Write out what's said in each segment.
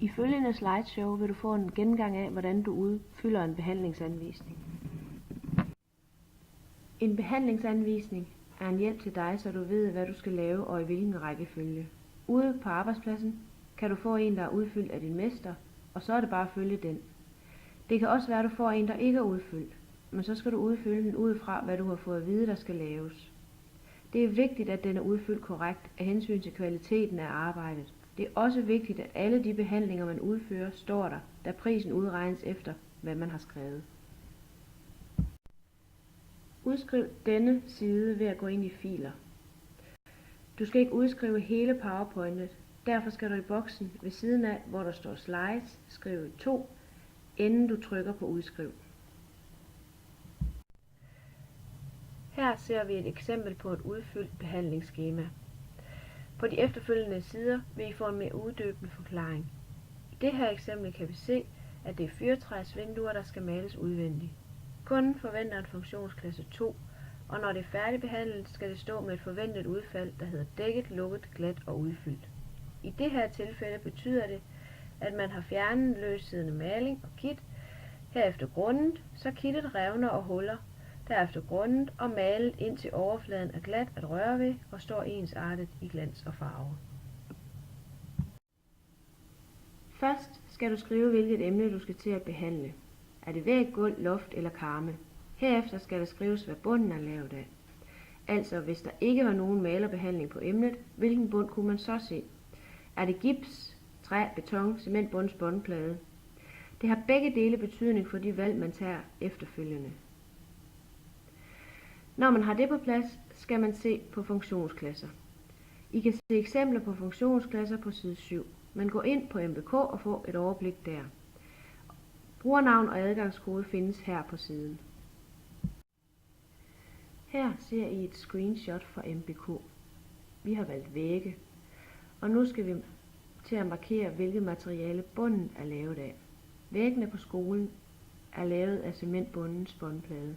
I følgende slideshow vil du få en gennemgang af, hvordan du udfylder en behandlingsanvisning. En behandlingsanvisning er en hjælp til dig, så du ved, hvad du skal lave og i hvilken rækkefølge. Ude på arbejdspladsen kan du få en, der er udfyldt af din mester, og så er det bare at følge den. Det kan også være, at du får en, der ikke er udfyldt, men så skal du udfylde den ud fra, hvad du har fået at vide, der skal laves. Det er vigtigt, at den er udfyldt korrekt af hensyn til kvaliteten af arbejdet. Det er også vigtigt, at alle de behandlinger, man udfører, står der, da prisen udregnes efter, hvad man har skrevet. Udskriv denne side ved at gå ind i filer. Du skal ikke udskrive hele PowerPointet, derfor skal du i boksen ved siden af, hvor der står slides, skrive 2, inden du trykker på udskriv. Her ser vi et eksempel på et udfyldt behandlingsskema. På de efterfølgende sider vil I få en mere uddybende forklaring. I det her eksempel kan vi se, at det er fyrretræsvinduer, der skal males udvendigt. Kunden forventer en funktionsklasse 2, og når det er færdigbehandlet, skal det stå med et forventet udfald, der hedder dækket, lukket, glat og udfyldt. I det her tilfælde betyder det, at man har fjernet løssiddende maling og kit, herefter grundet, så kittet revner og huller, derefter grundet og malet indtil overfladen er glat at røre ved og står ensartet i glans og farve. Først skal du skrive, hvilket emne du skal til at behandle. Er det væg, gulv, loft eller karme? Herefter skal der skrives, hvad bunden er lavet af. Altså, hvis der ikke var nogen malerbehandling på emnet, hvilken bund kunne man så se? Er det gips, træ, beton, cementbunds båndplade? Det har begge dele betydning for de valg, man tager efterfølgende. Når man har det på plads, skal man se på funktionsklasser. I kan se eksempler på funktionsklasser på side 7, men gå ind på MBK og få et overblik der. Brugernavn og adgangskode findes her på siden. Her ser I et screenshot fra MBK. Vi har valgt vægge, og nu skal vi til at markere, hvilket materiale bunden er lavet af. Væggene på skolen er lavet af cementbundens båndplade.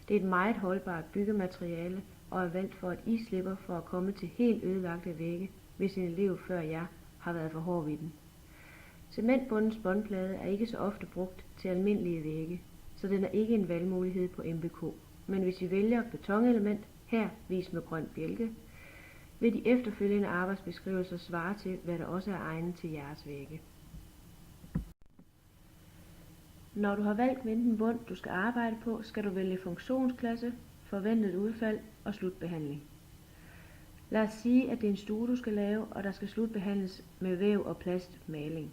Det er et meget holdbart byggemateriale og er valgt for, at I slipper for at komme til helt ødelagte vægge, hvis en elev før jer har været for hård ved den. Cementbundens båndplade er ikke så ofte brugt til almindelige vægge, så den er ikke en valgmulighed på MBK. Men hvis I vælger betonelement, her vist med grøn bjælke, vil de efterfølgende arbejdsbeskrivelser svare til, hvad der også er egnet til jeres vægge. Når du har valgt hvilken bund du skal arbejde på, skal du vælge funktionsklasse, forventet udfald og slutbehandling. Lad os sige, at det er en stue, du skal lave, og der skal slutbehandles med væv og plastmaling.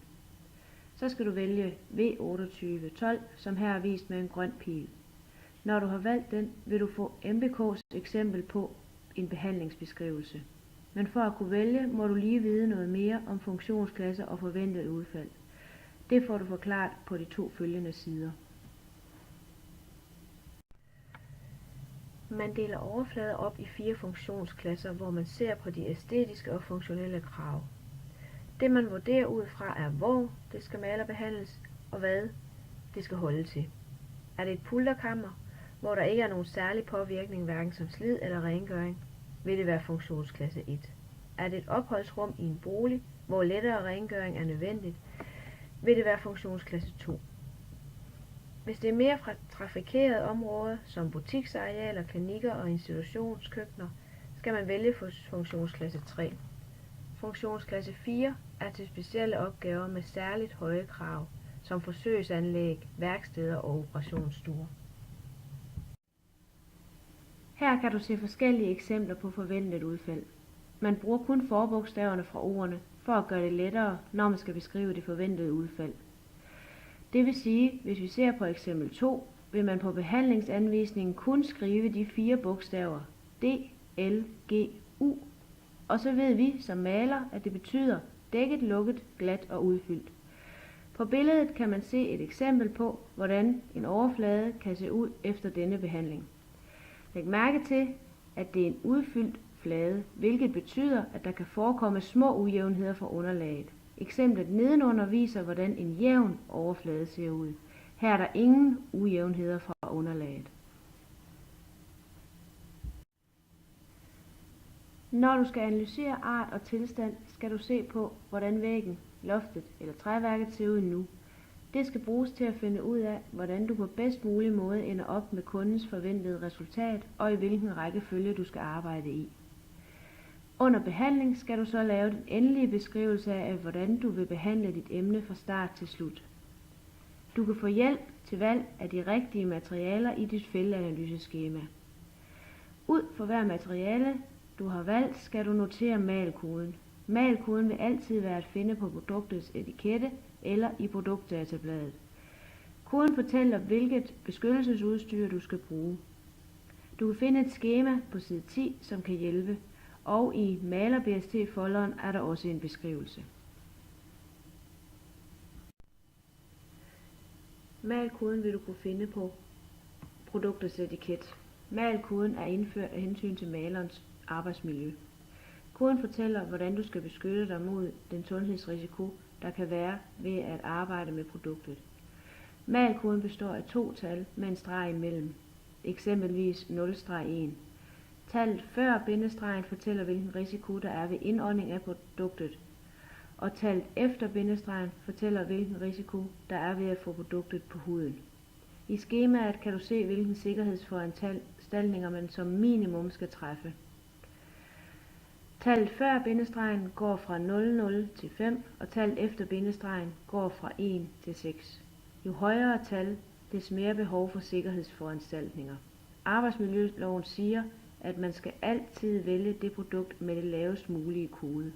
Så skal du vælge V2812, som her er vist med en grøn pil. Når du har valgt den, vil du få MBK's eksempel på en behandlingsbeskrivelse. Men for at kunne vælge, må du lige vide noget mere om funktionsklasser og forventet udfald. Det får du forklaret på de 2 følgende sider. Man deler overflader op i 4 funktionsklasser, hvor man ser på de æstetiske og funktionelle krav. Det man vurderer ud fra er, hvor det skal malerbehandles og hvad det skal holde til. Er det et pulterkammer, hvor der ikke er nogen særlig påvirkning hverken som slid eller rengøring, vil det være funktionsklasse 1. Er det et opholdsrum i en bolig, hvor lettere rengøring er nødvendigt, vil det være funktionsklasse 2. Hvis det er mere fra trafikerede områder, som butiksarealer, klinikker og institutionskøkkener, skal man vælge funktionsklasse 3. Funktionsklasse 4 er til specielle opgaver med særligt høje krav, som forsøgsanlæg, værksteder og operationsstuer. Her kan du se forskellige eksempler på forventet udfald. Man bruger kun forbogstaverne fra ordene for at gøre det lettere, når man skal beskrive det forventede udfald. Det vil sige, hvis vi ser på eksempel 2, vil man på behandlingsanvisningen kun skrive de 4 bogstaver D, L, G, U, og så ved vi som maler, at det betyder dækket, lukket, glat og udfyldt. På billedet kan man se et eksempel på, hvordan en overflade kan se ud efter denne behandling. Læg mærke til, at det er en udfyldt flade, hvilket betyder, at der kan forekomme små ujævnheder fra underlaget. Eksemplet nedenunder viser, hvordan en jævn overflade ser ud. Her er der ingen ujævnheder fra underlaget. Når du skal analysere art og tilstand, skal du se på, hvordan væggen, loftet eller træværket ser ud nu. Det skal bruges til at finde ud af, hvordan du på bedst mulig måde ender op med kundens forventede resultat og i hvilken rækkefølge du skal arbejde i. Under behandling skal du så lave den endelige beskrivelse af, hvordan du vil behandle dit emne fra start til slut. Du kan få hjælp til valg af de rigtige materialer i dit feltanalyseskema. Ud for hver materiale, du har valgt, skal du notere malkoden. Malkoden vil altid være at finde på produktets etikette eller i produktdatabladet. Koden fortæller, hvilket beskyttelsesudstyr du skal bruge. Du kan finde et skema på side 10, som kan hjælpe, og i Maler BST-folderen er der også en beskrivelse. Malkoden vil du kunne finde på produktets etiket. Malkoden er indført af hensyn til malerens arbejdsmiljø. Koden fortæller, hvordan du skal beskytte dig mod den sundhedsrisiko, der kan være ved at arbejde med produktet. Malkoden består af 2 tal med en streg imellem, eksempelvis 0-1. Tallet før bindestregen fortæller, hvilken risiko der er ved indånding af produktet, og tallet efter bindestregen fortæller, hvilken risiko der er ved at få produktet på huden. I skemaet kan du se, hvilke sikkerhedsforanstaltninger man som minimum skal træffe. Tallet før bindestregen går fra 00 til 5, og tallet efter bindestregen går fra 1 til 6. Jo højere tal, des mere behov for sikkerhedsforanstaltninger. Arbejdsmiljøloven siger, at man skal altid vælge det produkt med det lavest mulige kode.